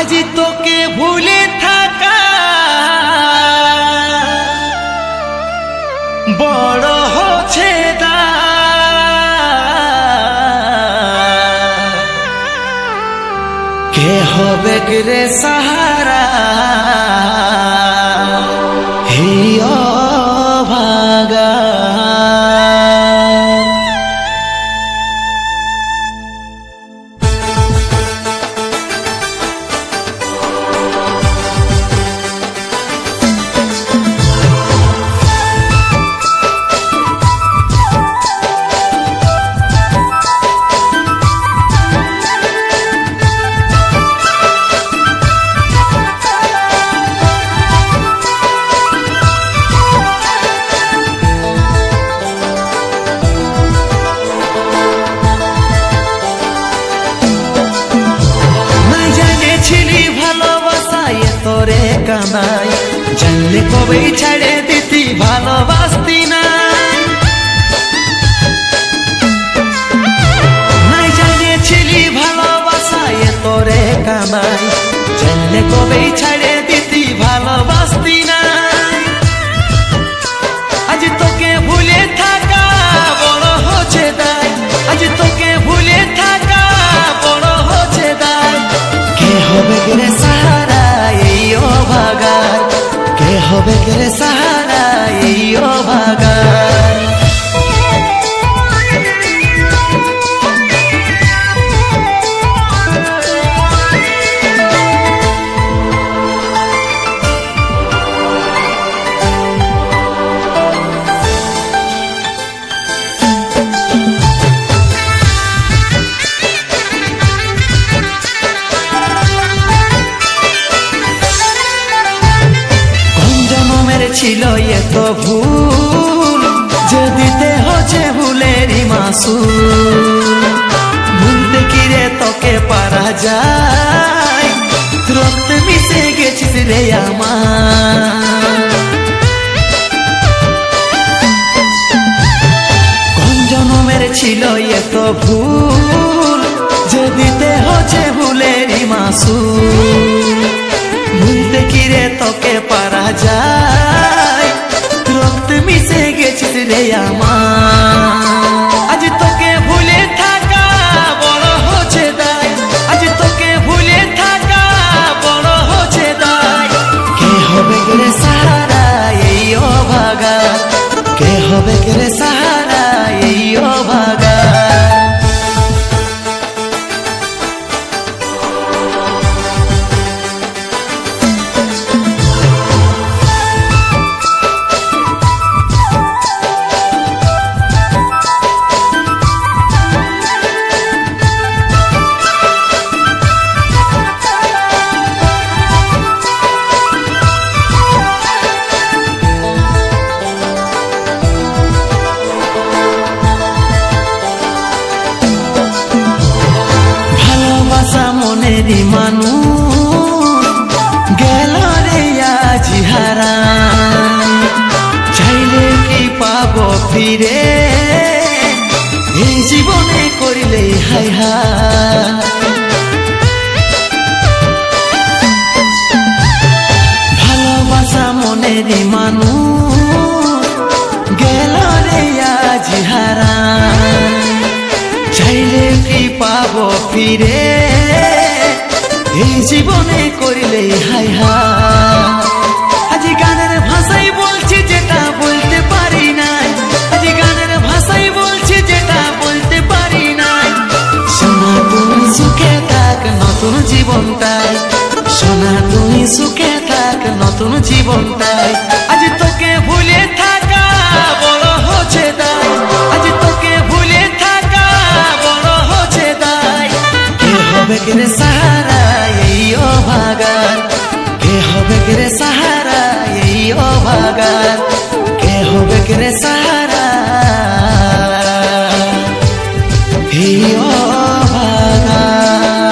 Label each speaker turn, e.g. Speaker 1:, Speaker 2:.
Speaker 1: আজি তোকে ভুলে থাকা বড় হচ্ছে কে হবে রে সাহারা হিও ভাগা তোরে কানাই জানলে কবেই ছেড়ে দিতি ভালোবাসতি না নাই জানিয়েছিলি ভালোবাসা এ তোরে কানাই জানলে কবেই ছেড়ে দিতি ভালোবাসতি না আজ তোকে ভুলে থাকা বড় হচ্ছে দায় আজ তোকে ভুলে থাকা বড় হচ্ছে দায় কে হবে রে সাহারা ভাগার কে হবে রে সাহারা এই ভাগার ছিল এত ভুল যে দিতে হচ্ছে ভুলেরই মাসুল ভুলতে কি রে তোকে পারা যায় রক্তে মিশে গেছিস রে আমার কোন জন্মের ছিল এত ভুল যে দিতে হচ্ছে ভুলেরই মাসুল ভুলতে কি রে তোকে পারা যায় রক্তে মিশে গেছিস রে আমার আজ তোকে ভুলে থাকা বড় হচ্ছে দায় আজ তোকে ভুলে থাকা বড় হচ্ছে দায় কে হবে রে সাহারা এই ভাগা কে হবে রে সাহারা এই ভাগা মনেরই মানুষ গেল রে আজ হারায় চাইলে কি পাবো ফিরে এই জীবনে করিলে হায় হায় ভালোবাসা মনেরই মানুষ গেল রে আজ হারায় চাইলে কি পাবো ফিরে এই জীবনে করিলে হায় হায় আজ গানের ভাষাই বলছি যেটা বলতে পারি নাই আজ গানের ভাষাই বলছি যেটা বলতে পারি নাই সোনা তুমি সুখে থাক নতুন জীবনটাই সোনা তুমি সুখে থাক নতুন জীবনটাই আজ তোকে ভুলে থাকা বড় হচ্ছে দায় আজ তোকে ভুলে থাকা বড় হচ্ছে দায় কে হবে রে সাহারা এই ভাগার কে হবে রে সাহারা এই ভাগার কে হবে রে সাহারা